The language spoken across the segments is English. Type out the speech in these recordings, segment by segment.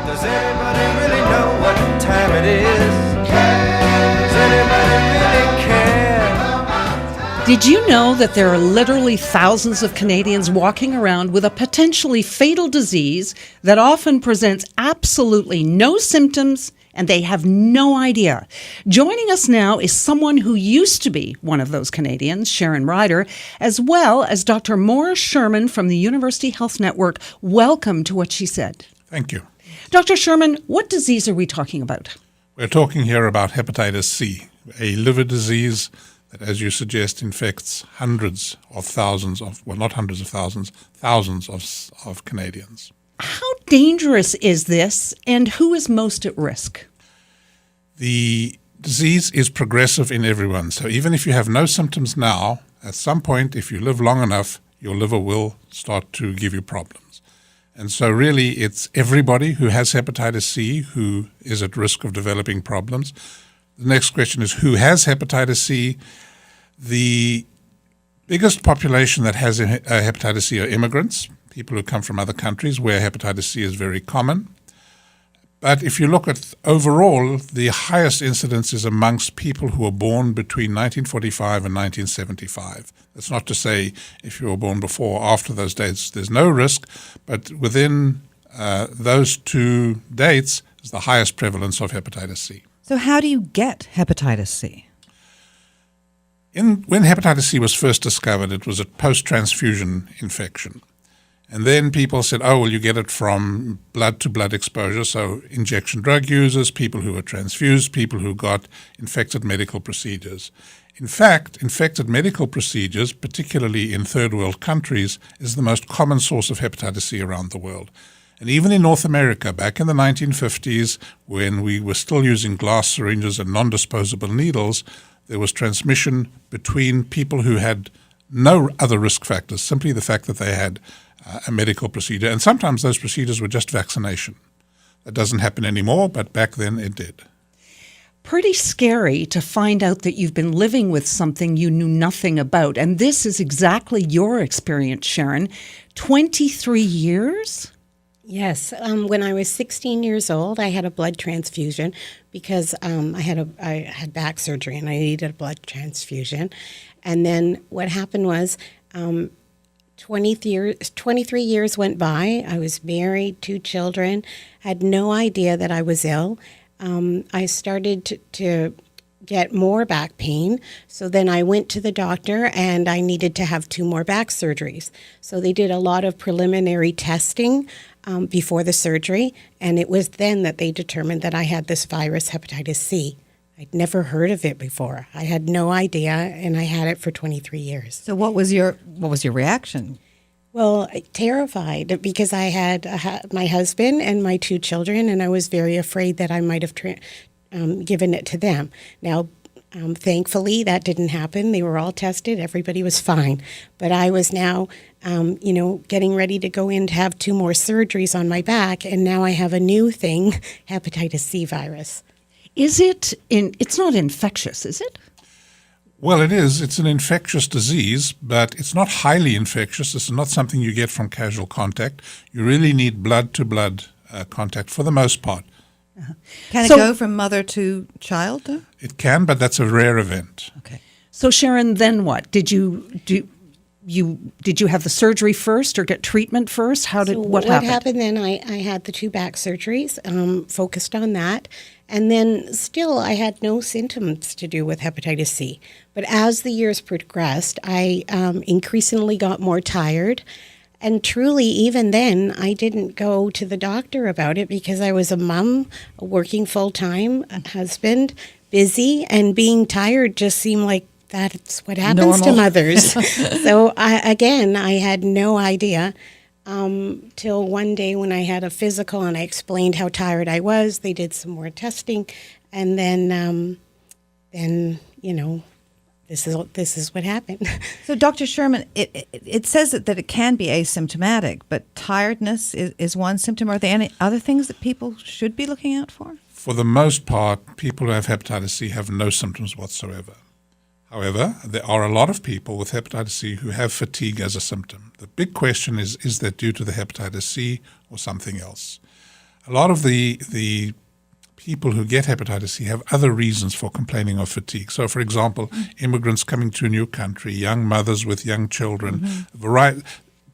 Does anybody really know what time it is? Does anybody really care? Did you know that there are literally thousands of Canadians walking around with a potentially fatal disease that often presents absolutely no symptoms and they have no idea? Joining us now is someone who used to be one of those Canadians, Sharon Ryder, as well as Dr. Maura Sherman from the University Health Network. Welcome to What She Said. Thank you. Dr. Sherman, what disease are we talking about? We're talking here about hepatitis C, a liver disease that, as you suggest, infects hundreds of thousands of, well, not hundreds of thousands, thousands of Canadians. How dangerous is this, and who is most at risk? The disease is progressive in everyone. So even if you have no symptoms now, at some point, if you live long enough, your liver will start to give you problems. And so really it's everybody who has hepatitis C who is at risk of developing problems. The next question is who has hepatitis C? The biggest population that has hepatitis C are immigrants, people who come from other countries where hepatitis C is very common. But if you look at overall, the highest incidence is amongst people who were born between 1945 and 1975. That's not to say if you were born before or after those dates, there's no risk, but within those two dates is the highest prevalence of hepatitis C. So how do you get hepatitis C? When hepatitis C was first discovered, it was a post-transfusion infection. And then people said, oh, well, you get it from blood-to-blood exposure, so injection drug users, people who were transfused, people who got infected medical procedures. In fact, infected medical procedures, particularly in third world countries, is the most common source of hepatitis C around the world. And even in North America, back in the 1950s, when we were still using glass syringes and non-disposable needles, there was transmission between people who had no other risk factors, simply the fact that they had a medical procedure. And sometimes those procedures were just vaccination. That doesn't happen anymore, but back then it did. Pretty scary to find out that you've been living with something you knew nothing about. And this is exactly your experience, Sharon. 23 years? Yes. When I was 16 years old, I had a blood transfusion because I had back surgery and I needed a blood transfusion. And then what happened was 23 years went by. I was married, 2 children, had no idea that I was ill. I started to get more back pain. So then I went to the doctor and I needed to have 2 more back surgeries. So they did a lot of preliminary testing before the surgery. And it was then that they determined that I had this virus, hepatitis C. I'd never heard of it before. I had no idea, and I had it for 23 years. So what was your reaction? Well, terrified because I had my husband and my 2 children, and I was very afraid that I might have given it to them. Now, thankfully, that didn't happen. They were all tested. Everybody was fine. But I was now, getting ready to go in to have 2 more surgeries on my back, and now I have a new thing, hepatitis C virus. It's not infectious, is it? Well, it is. It's an infectious disease, but it's not highly infectious. This is not something you get from casual contact. You really need blood-to-blood contact for the most part. Uh-huh. Can it go from mother to child, though? It can, but that's a rare event. Okay. So, Sharon, then what? Did you have the surgery first or get treatment first? What happened? What happened then, I had the 2 back surgeries, focused on that. And then still I had no symptoms to do with hepatitis C. But as the years progressed, I increasingly got more tired. And truly, even then, I didn't go to the doctor about it because I was a mom, working full-time, a husband, busy, and being tired just seemed like that's what happens to mothers. So, I had no idea. Till one day when I had a physical and I explained how tired I was, they did some more testing, and then this is what happened. So, Dr. Sherman, it says that it can be asymptomatic, but tiredness is one symptom. Are there any other things that people should be looking out for? For the most part, people who have hepatitis C have no symptoms whatsoever. However, there are a lot of people with hepatitis C who have fatigue as a symptom. The big question is that due to the hepatitis C or something else? A lot of the people who get hepatitis C have other reasons for complaining of fatigue. So, for example, immigrants coming to a new country, young mothers with young children,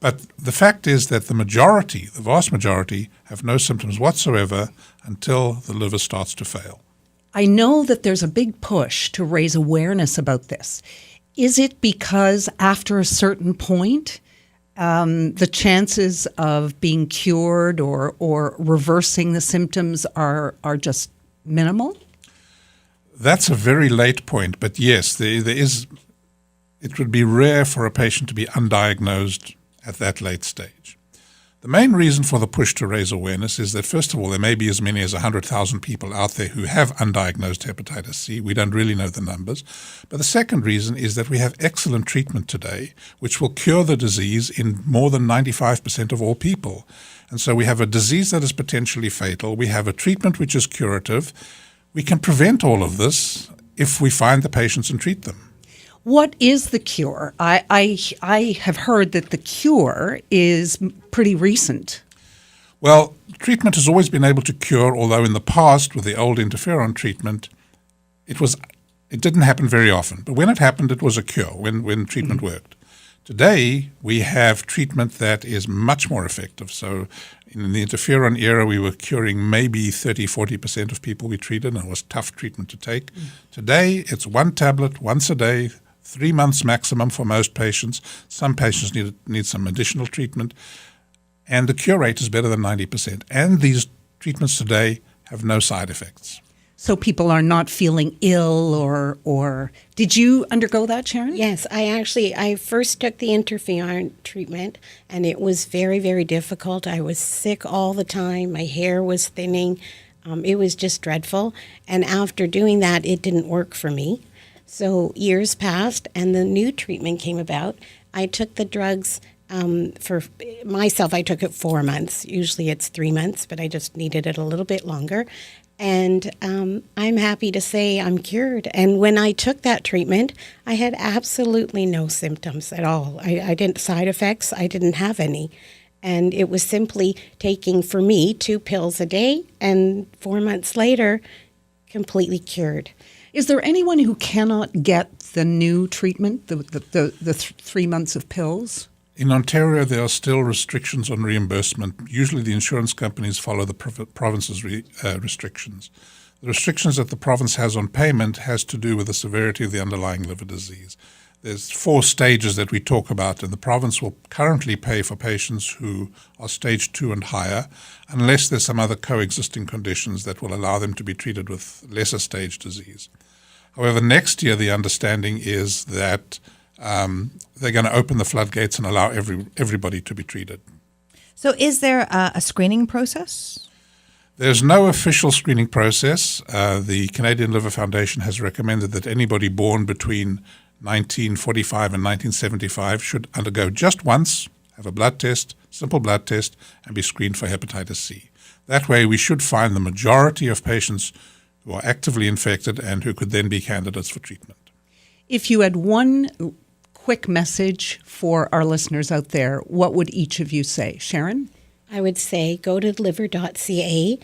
But the fact is that the vast majority, have no symptoms whatsoever until the liver starts to fail. I know that there's a big push to raise awareness about this. Is it because after a certain point, the chances of being cured or reversing the symptoms are just minimal? That's a very late point, but yes, there is. It would be rare for a patient to be undiagnosed at that late stage. The main reason for the push to raise awareness is that, first of all, there may be as many as 100,000 people out there who have undiagnosed hepatitis C. We don't really know the numbers. But the second reason is that we have excellent treatment today, which will cure the disease in more than 95% of all people. And so we have a disease that is potentially fatal. We have a treatment which is curative. We can prevent all of this if we find the patients and treat them. What is the cure? I have heard that the cure is pretty recent. Well, treatment has always been able to cure, although in the past with the old interferon treatment, it didn't happen very often. But when it happened, it was a cure, when treatment worked. Today, we have treatment that is much more effective. So in the interferon era, we were curing maybe 30-40% of people we treated, and it was tough treatment to take. Today, it's one tablet once a day, 3 months maximum for most patients. Some patients need some additional treatment. And the cure rate is better than 90%. And these treatments today have no side effects. So people are not feeling ill or did you undergo that, Sharon? Yes, I first took the interferon treatment, and it was very, very difficult. I was sick all the time. My hair was thinning. It was just dreadful. And after doing that, it didn't work for me. So years passed, and the new treatment came about. I took the drugs for myself. I took it 4 months. Usually it's 3 months, but I just needed it a little bit longer. And I'm happy to say I'm cured. And when I took that treatment, I had absolutely no symptoms at all. I didn't side effects. I didn't have any. And it was simply taking, for me, 2 pills a day, and 4 months later, completely cured. Is there anyone who cannot get the new treatment, the 3 months of pills? In Ontario, there are still restrictions on reimbursement. Usually the insurance companies follow the province's restrictions. The restrictions that the province has on payment has to do with the severity of the underlying liver disease. There's 4 stages that we talk about, and the province will currently pay for patients who are stage 2 and higher, unless there's some other coexisting conditions that will allow them to be treated with lesser stage disease. However, next year the understanding is that they're going to open the floodgates and allow everybody to be treated. So is there a screening process? There's no official screening process. The Canadian Liver Foundation has recommended that anybody born between 1945 and 1975 should undergo just once, have a blood test, simple blood test, and be screened for hepatitis C. That way we should find the majority of patients who are actively infected and who could then be candidates for treatment. If you had one quick message for our listeners out there, what would each of you say? Sharon? I would say go to liver.ca,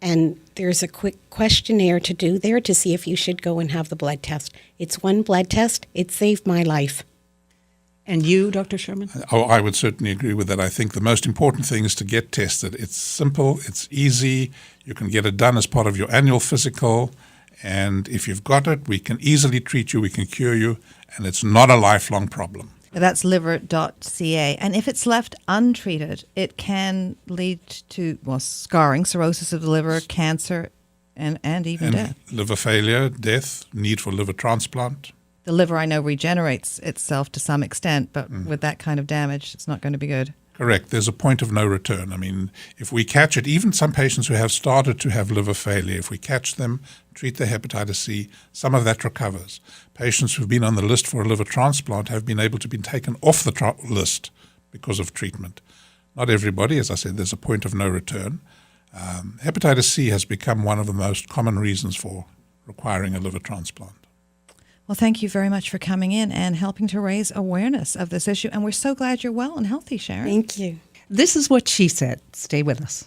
and there's a quick questionnaire to do there to see if you should go and have the blood test. It's one blood test. It saved my life. And you, Dr. Sherman? Oh, I would certainly agree with that. I think the most important thing is to get tested. It's simple, it's easy. You can get it done as part of your annual physical. And if you've got it, we can easily treat you, we can cure you, and it's not a lifelong problem. That's liver.ca. And if it's left untreated, it can lead to scarring, cirrhosis of the liver, cancer, and even death. Liver failure, death, need for liver transplant. The liver, I know, regenerates itself to some extent, but with that kind of damage, it's not going to be good. Correct. There's a point of no return. I mean, if we catch it, even some patients who have started to have liver failure, if we catch them, treat their hepatitis C, some of that recovers. Patients who've been on the list for a liver transplant have been able to be taken off the list because of treatment. Not everybody, as I said, there's a point of no return. Hepatitis C has become one of the most common reasons for requiring a liver transplant. Well, thank you very much for coming in and helping to raise awareness of this issue. And we're so glad you're well and healthy, Sharon. Thank you. This is what she said. Stay with us.